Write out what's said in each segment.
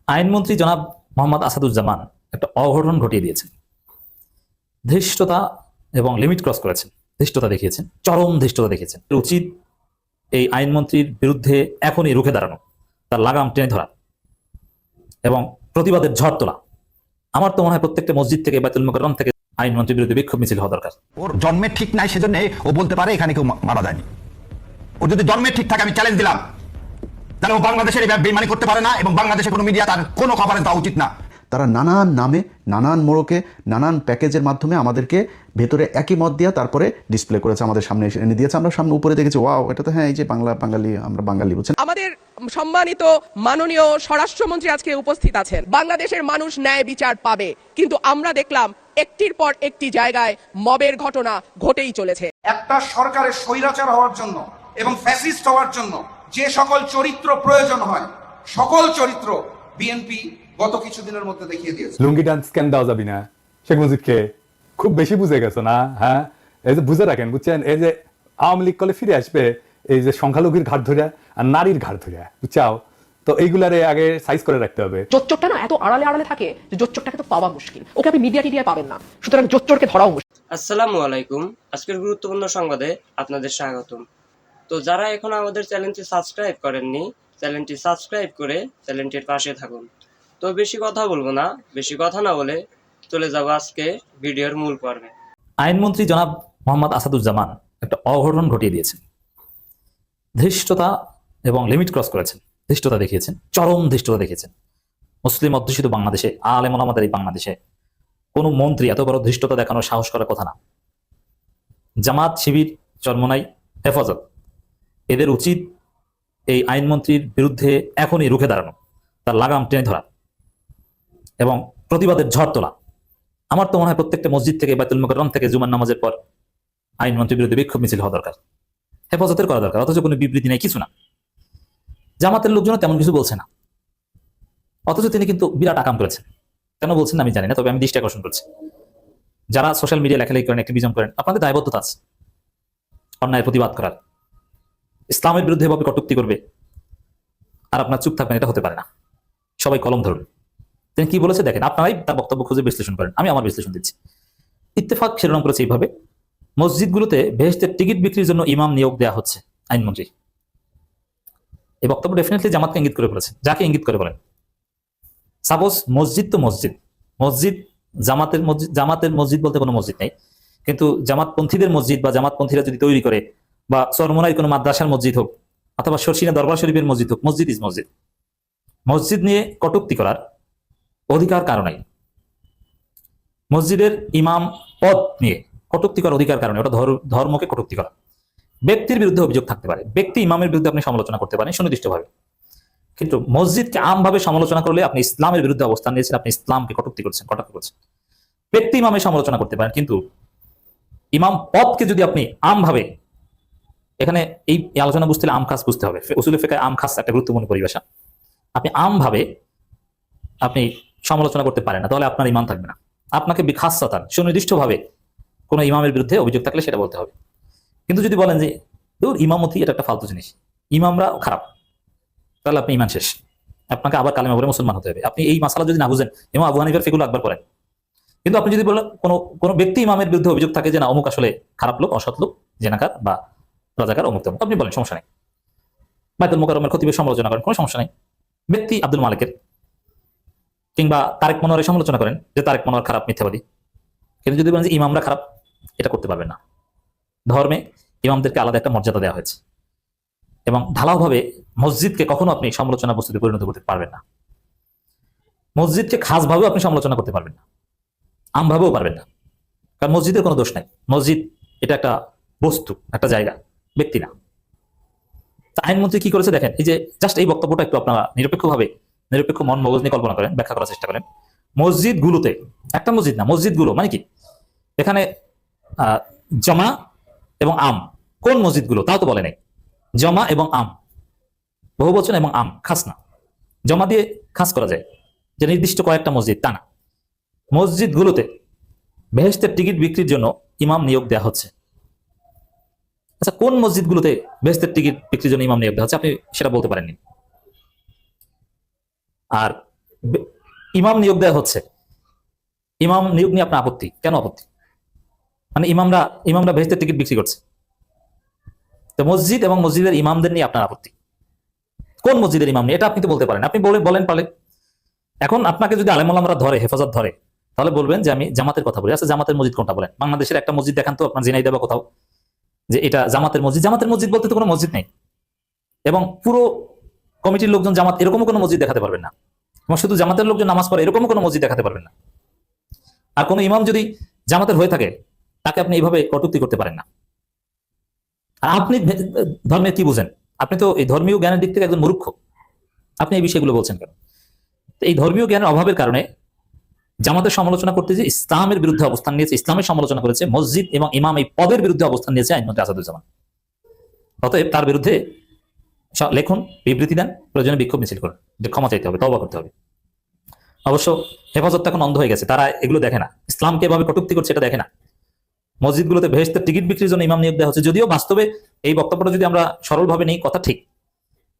আইনমন্ত্রী জনাব মোহাম্মদ আসাদুজ্জামান একটা অঘটন ঘটিয়ে দিয়েছেন। ধৃষ্টতা এবং লিমিট ক্রস করেছেন, ধৃষ্টতা দেখিয়েছেন, চরম ধৃষ্টতা দেখিয়েছেন। উচিত এই আইনমন্ত্রীর বিরুদ্ধে এখনই রুখে দাঁড়ানো, তার লাগাম টেনে ধরা এবং প্রতিবাদের ঝড় তোলা। আমার তো মনে হয় প্রত্যেকটা মসজিদ থেকে বাইতুল মুকাররম থেকে আইনমন্ত্রীর বিরুদ্ধে বিক্ষোভ মিছিল হওয়া দরকার। ওর জন্মের ঠিক নাই, সেজন্য ও বলতে পারে এখানে কেউ মারা যায়নি। ওর যদি জন্মের ঠিক থাকে, আমি চ্যালেঞ্জ দিলাম, তাহলে ও বাংলাদেশের বেইমানি করতে পারে না এবং বাংলাদেশের কোনো মিডিয়া তার কোনো কভারেজ দেওয়া উচিত না। তারা নানান নামে, নানান মোড়কে, নানান প্যাকেজের মাধ্যমে আমাদেরকে ভেতরে একই মত দিয়া তারপরে ডিসপ্লে করেছে, আমাদের সামনে এনে দিয়েছে। আমরা সামনে উপরে দেখেছি, ওয়াও, এটা তো হ্যাঁ, এই যে বাঙালি, আমরা বাঙালি বলছেন। আমাদের সম্মানিত মাননীয় স্বরাষ্ট্রমন্ত্রী আজকে উপস্থিত আছেন। বাংলাদেশের মানুষ ন্যায় বিচার পাবে, কিন্তু আমরা দেখলাম একটির পর একটি জায়গায় মবের ঘটনা ঘটেই চলেছে। একটা সরকারের স্বৈরাচার হওয়ার জন্য এবং ফ্যাসিস্ট হওয়ার জন্য যে সকল চরিত্র প্রয়োজন হয়, সকল চরিত্র বিএনপি গত কিছুদিনের মধ্যে দেখিয়ে দিয়েছে। লুঙ্গি ডান্স কেন দেওয়া যাবি না? শেখ মুজিবকে খুব বেশি বুঝে গেছো না? হ্যাঁ, এই যে বুঝে রাখেন, বুঝছেন? এই যে আওয়ামী লীগ কলে ফিরে আসবে এই যে সংখ্যালঘুর ঘাট ধরিয়া আর নারীর ঘাট ধরিয়া, বুঝছাও? তো এইগুলারে আগে সাইজ করে রাখতে হবে। জোচ্চোরটা না এত আড়ালে আড়ালে থাকে যে জোচ্চোরটাকে তো পাওয়া মুশকিল, ওকে আপনি মিডিয়া টিডিয়ায় পাবেন না, সুতরাং জোচ্চোরকে ধরাও মুশকিল। আসসালামু আলাইকুম, আজকের গুরুত্বপূর্ণ সংবাদে আপনাদের স্বাগতম। তো যারা এখন আমাদের চ্যানেলটি সাবস্ক্রাইব করেননি, চ্যানেলটি সাবস্ক্রাইব করে চ্যানেলটির পাশে থাকুন। তো বেশি কথা বলবো না, বেশি কথা না বলে চলে যাব আজকে ভিডিওর মূল পর্বে। আইনমন্ত্রী জনাব মোহাম্মদ আসাদুজ্জামান একটা অঘটন ঘটিয়ে দিয়েছেন। ধৃষ্টতা এবং লিমিট ক্রস করেছেন, ধৃষ্টতা দেখিয়েছেন, চরম ধৃষ্টতা দেখিয়েছেন। মুসলিম অধ্যুষিত বাংলাদেশে, আলেম ওলামাদের এই বাংলাদেশে কোনো মন্ত্রী এত বড় ধৃষ্টতা দেখানোর সাহস করার কথা না। জামাত, শিবির, চরমোনাই, হেফাজত, এদের উচিত এই আইনমন্ত্রীর বিরুদ্ধে এখনই রুখে দাঁড়ানো, তার লাগাম টেনে ধরা এবং প্রতিবাদের ঝড় তোলা। আমার তো মনে হয় প্রত্যেকটা মসজিদ থেকে বাইতুল মুকাররম থেকে জুমার নামাজের পর আইনমন্ত্রীর বিরুদ্ধে বিক্ষোভ মিছিল হওয়া দরকার, হেফাজতের করা দরকার। অথচ কোনো বিবৃতি নেই, কিছু না। জামাতের লোকজন তেমন কিছু বলছে না, অথচ তিনি কিন্তু বিরাট আকাম করেছেন। কেন বলছেন আমি জানি না, তবে আমি দৃষ্টি আকর্ষণ করছি। যারা সোশ্যাল মিডিয়া লেখালেখি করেন, অ্যাক্টিভিজম করেন, আপনাদের দায়বদ্ধতা আছে অন্যায়ের প্রতিবাদ করার। ইসলামের বিরুদ্ধে এভাবে কটূক্তি করবে আর আপনার চুপ থাকবেন, এটা হতে পারে না। সবাই কলম ধরুন। তিনি কি বলেছে দেখেন, আপনারাই তার বক্তব্য খুঁজে বিশ্লেষণ করেন, আমি আমার বিশ্লেষণ দিচ্ছি। ইত্তেফাক শিরোনাম করেছে এইভাবে: মসজিদগুলোতে বেহেশতের টিকিট বিক্রির জন্য ইমাম নিয়োগ দেওয়া হচ্ছে আইনমন্ত্রী। এই বক্তব্য ডেফিনেটলি জামাতকে ইঙ্গিত করে বলেছে। যাকে ইঙ্গিত করে বলেন, সাপোজ মসজিদ তো মসজিদ, মসজিদ জামাতের মসজিদ বলতে কোনো মসজিদ নেই, কিন্তু জামাতপন্থীদের মসজিদ বা জামাতপন্থীরা যদি তৈরি করে, বা চরমোনাই কোনো মাদ্রাসার মসজিদ হোক অথবা শর্ষিনা দরবার শরীফের মসজিদ হোক, মসজিদ ইজ মসজিদ। মসজিদ নিয়ে কটূক্তি করার অধিকার কারো নাই। মসজিদের ইমাম পদ নিয়ে কটূক্তি করার অধিকার কারণে, ওটা ধর্মকে কটূক্তি করা। ব্যক্তির বিরুদ্ধে অভিযোগ থাকতে পারে, ব্যক্তি ইমামের বিরুদ্ধে আপনি সমালোচনা করতে পারেন সুনির্দিষ্টভাবে, কিন্তু মসজিদকে আমভাবে সমালোচনা করলে আপনি ইসলামের বিরুদ্ধে অবস্থান নিয়েছেন, আপনি ইসলামকে কটূক্তি করছেন, কটাক্ষ করছেন। ব্যক্তি ইমামের সমালোচনা করতে পারেন, কিন্তু ইমাম পদকে যদি আপনি আমভাবে, এখানে এই আলোচনা বুঝতে হলে আম খাস বুঝতে হবে। উসুলে ফিকহে আম খাস একটা গুরুত্বপূর্ণ পরিভাষা। আপনি আমভাবে আপনি সমালোচনা করতে পারেন না, তাহলে আপনার ইমান থাকবে না। আপনাকে বিখাসাতান সুনির্দিষ্টভাবে কোনো ইমামের বিরুদ্ধে অভিযোগ থাকলে সেটা বলতে হবে। কিন্তু যদি বলেন যে ইমামতি এটা একটা ফালতু জিনিস, ইমামরা খারাপ, তাহলে আপনি ইমান শেষ। আপনাকে আবার কালেমা পড়ে মুসলমান হতে হবে। আপনি এই মাসালা যদি না বুঝেন, ইমাম আবু হানিফার ফিকুল আকবার পড়েন। কিন্তু আপনি যদি বলেন কোনো ব্যক্তি ইমামের বিরুদ্ধে অভিযোগ থাকে যে না অমুক আসলে খারাপ লোক, অসৎ লোক, জেনাকার বা রাজাকার, অমুক তমুক, আপনি বলেন, সমস্যা নেই। বাইতুল মুকাররমের খতিবের সমালোচনা করেন, কোনো সমস্যা নেই। ব্যক্তি আব্দুল মালিকের কিংবা তারেক মনোয়ারের সমালোচনা করেন যে তারেক মনোয়ার খারাপ, মিথ্যাবাদী। কিন্তু যদি বলেন যে ইমামরা খারাপ, এটা করতে পারবেন না। ধর্মে ইমামদেরকে আলাদা একটা মর্যাদা দেওয়া হয়েছে, এবং ঢালাওভাবে মসজিদকে কখনো আপনি সমালোচনা বস্তুতে পরিণত করতে পারবেন না। মসজিদকে খাসভাবেও আপনি সমালোচনা করতে পারবেন না, আমভাবেও পারবেন না। কারণ মসজিদের কোনো দোষ নাই। মসজিদ এটা একটা বস্তু, একটা জায়গা, ব্যক্তি না। আইনমন্ত্রী কি করেছে দেখেন, এই যে জাস্ট এই বক্তব্যটা একটু আপনারা নিরপেক্ষ মন মগজ নিয়ে কল্পনা করেন, ব্যাখ্যা করার চেষ্টা করেন। মসজিদগুলোতে, একটা মসজিদ না, মসজিদগুলো মানে কি, এখানে জমা এবং আম, কোন মসজিদগুলো তাও তো বলে নাই। জমা এবং আম, বহুবচন এবং আম, খাস না। জমা দিয়ে খাস করা যায় যে নির্দিষ্ট কয়েকটা মসজিদ, তা না। মসজিদগুলোতে বেহেশতের টিকিট বিক্রির জন্য ইমাম নিয়োগ দেওয়া হচ্ছে। আচ্ছা, কোন মসজিদগুলোতে বেহেশতের টিকিট বিক্রির জন্য ইমাম নিয়োগ দেওয়া হচ্ছে আপনি সেটা বলতে পারেননি। আর ইমাম নিয়োগ দেওয়া হচ্ছে, ইমাম নিয়োগ নিয়ে আপনার আপত্তি কেন? আপত্তি মানে ইমামরা বেহেশতের টিকিট বিক্রি করছে, তো মসজিদ এবং মসজিদের ইমামদের নিয়ে আপনার আপত্তি। কোন মসজিদের ইমাম নিয়ে এটা আপনি তো বলতে পারেন, আপনি বলেন পারলে। এখন আপনাকে যদি আলেম ওলামারা ধরে, হেফাজত ধরে, তাহলে বলবেন যে আমি জামাতের কথা বলি। আচ্ছা, জামাতের মসজিদ কোনটা বলেন? বাংলাদেশের একটা মসজিদ দেখান তো আপনার ঝিনাইদহ বা কোথাও, যে এটা জামাতের মসজিদ। জামাতের মসজিদ বলতে তো কোনো মসজিদ নেই, এবং পুরো কমিটির লোকজন জামাত, এরকমও কোনো মসজিদ দেখাতে পারবেন না, এবং শুধু জামাতের লোকজন নামাজ পড়ে এরকমও কোনো মসজিদ দেখাতে পারবেন না। আর কোনো ইমাম যদি জামাতের হয়ে থাকে, তাকে আপনি এইভাবে কটূক্তি করতে পারেন না। আর আপনি ধর্মের কি বুঝেন? আপনি তো এই ধর্মীয় জ্ঞানের দিক থেকে একজন মূর্খ, আপনি এই বিষয়গুলো বলছেন কেন? তো এই ধর্মীয় জ্ঞানের অভাবের কারণে জামাতের সমালোচনা করতে যে ইসলামের বিরুদ্ধে অবস্থান নিয়েছে, ইসলামের সমালোচনা করেছে, মসজিদ এবং ইমাম এই পদের বিরুদ্ধে অবস্থান নিয়েছে আইনমন্ত্রী আসাদুজ্জামান। অতএব তার বিরুদ্ধে লেখুন, বিবৃতি দেন, প্রয়োজনে বিক্ষোভ মিছিল করুন, যে ক্ষমা চাইতে হবে, তওবা করতে হবে। অবশ্য হেফাজতটা এখন অন্ধ হয়ে গেছে, তারা এগুলো দেখে না, ইসলামকে এভাবে কটূক্তি করছে এটা দেখে না। মসজিদগুলোতে বেহেশতের টিকিট বিক্রির জন্য ইমাম নিয়োগ দেওয়া হচ্ছে, যদিও বাস্তবে এই বক্তব্যটা যদি আমরা সরলভাবে নেই, কথা ঠিক।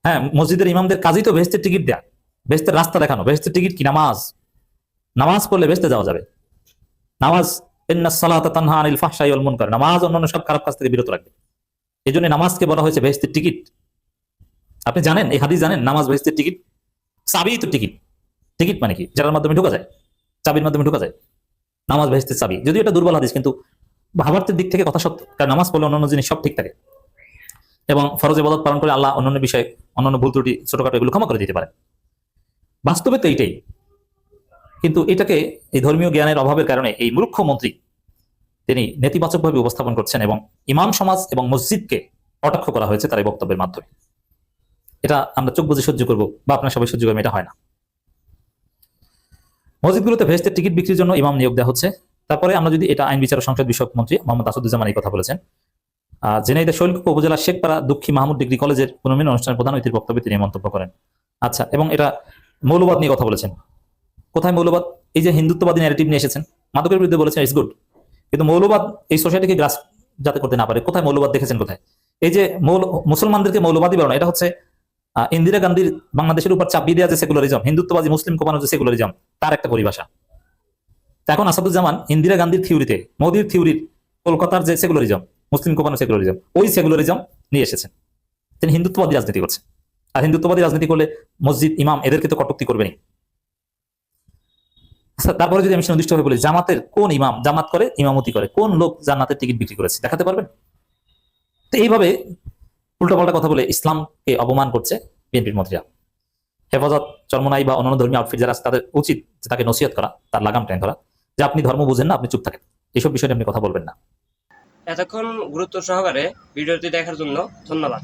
হ্যাঁ, মসজিদের ইমামদের কাজই তো বেহেশতের টিকিট দেয়া, বেহেশতের রাস্তা দেখানো। বেহেশতের টিকিট কি? নামাজ পড়লে বেহেশতে যাওয়া যাবে। নামাজ ইন্নাস সালাতা তানহা আনিল ফাহশাই ওয়াল মুনকার, নামাজ অন্যান্য সব খারাপ কাজ থেকে বিরত রাখবে। এই জন্য নামাজকে বলা হয়েছে বেহেশতের টিকিট। আপনি জানেন, এই হাদিস জানেন, নামাজ বেহেশতের টিকিট। চাবি তো টিকিট। টিকিট মানে কি? যার মাধ্যমে ঢোকা যায়, চাবির মাধ্যমে ঢোকা যায়। নামাজ বেহেশতের চাবি, যদিও এটা দুর্বল হাদিস, কিন্তু ভাবার্থের দিক থেকে কথা সত্য। কারণ নামাজ পড়লে অন্যান্য জিনিস সব ঠিক থাকে, এবং ফরজ ইবাদত পালন করে আল্লাহ অন্যান্য বিষয়ে, অন্যান্য ভুল ত্রুটি ছোটখাটো এগুলো ক্ষমা করে দিতে পারে। বাস্তবে তো এইটাই, কিন্তু এটাকে এই ধর্মীয় জ্ঞানের অভাবের কারণে এই মূর্খ মন্ত্রী তিনি নেতিবাচকভাবে উপস্থাপন করছেন, এবং ইমাম সমাজ এবং মসজিদকে কটাক্ষ করা হয়েছে তার এই বক্তব্যের মাধ্যমে। এটা আমরা চোখ বুজে সহ্য করবো বা আপনার সবাই সহ্য করবেন, এটা হয় না। মসজিদগুলোতে বেহেশতের টিকিট বিক্রির জন্য ইমাম নিয়োগ দেওয়া হচ্ছে। তারপরে আমরা যদি এটা আইন বিচার ও সংসদ বিষয়ক মন্ত্রী মোহাম্মদ আসাদুজ্জামান এই কথা বলেছেন। ঝিনাইদহ শৈলকুপা উপজেলা শেখপাড়া দুঃখী মাহমুদ ডিগ্রি কলেজের পুনর্মিলন অনুষ্ঠানের প্রধান অতিথির বক্তব্যে তিনি মন্তব্য করেন। আচ্ছা, এবং এটা মৌলবাদ নিয়ে কথা বলেছেন। কোথায় মৌলবাদ? এই যে হিন্দুত্ববাদী ন্যারেটিভ নিয়ে এসেছেন, মাদকের বিরুদ্ধে বলেছেন ইটস গুড, কিন্তু মৌলবাদ এই সোসাইটিকে গ্রাস যাতে করতে না পারে, কোথায় মৌলবাদ দেখেছেন? কোথায়? এই যে মুসলমানদেরকে মৌলবাদী বানানো, এটা হচ্ছে ইন্দিরা গান্ধীর বাংলাদেশের উপর চাপিয়ে দেওয়া যে সেকুলারিজম, হিন্দুত্ববাদী মুসলিম কোপানো যে সেকুলারিজম, তার একটা পরিভাষা। এখন আসাদুজ্জামান ইন্দিরা গান্ধীর থিওরিতে, মোদির থিওরির কলকাতার যে সেকুলারিজম, মুসলিম কোপানো সেকুলারিজম, ওই সেকুলারিজম নিয়ে এসেছেন। তিনি হিন্দুত্ববাদী রাজনীতি করছেন। আর হিন্দুত্ববাদী রাজনীতি করলে মসজিদ, ইমাম এদেরকে তো কটূক্তি করবেনি। তারপরে যদি আমি সুনির্দিষ্ট ভাবে বলি, জামাতের কোন ইমাম জামাত করে, ইমামতি করে, কোন লোক জান্নাতের টিকিট বিক্রি করেছে দেখাতে পারবেন? তো এইভাবে উল্টাপাল্টা কথা বলে ইসলামকে অপমান করছে বিএনপির মন্ত্রীরা। হেফাজত, চরমনাই বা অন্যান্য ধর্মীয় আউটফিট যারা, তাদের উচিত যে তাকে নসিহত করা, তার লাগাম টেনে ধরা, যে আপনি ধর্ম বুঝেন না, আপনি চুপ থাকেন, এইসব বিষয়ে আপনি কথা বলবেন না। এতক্ষণ গুরুত্ব সহকারে ভিডিওটি দেখার জন্য ধন্যবাদ।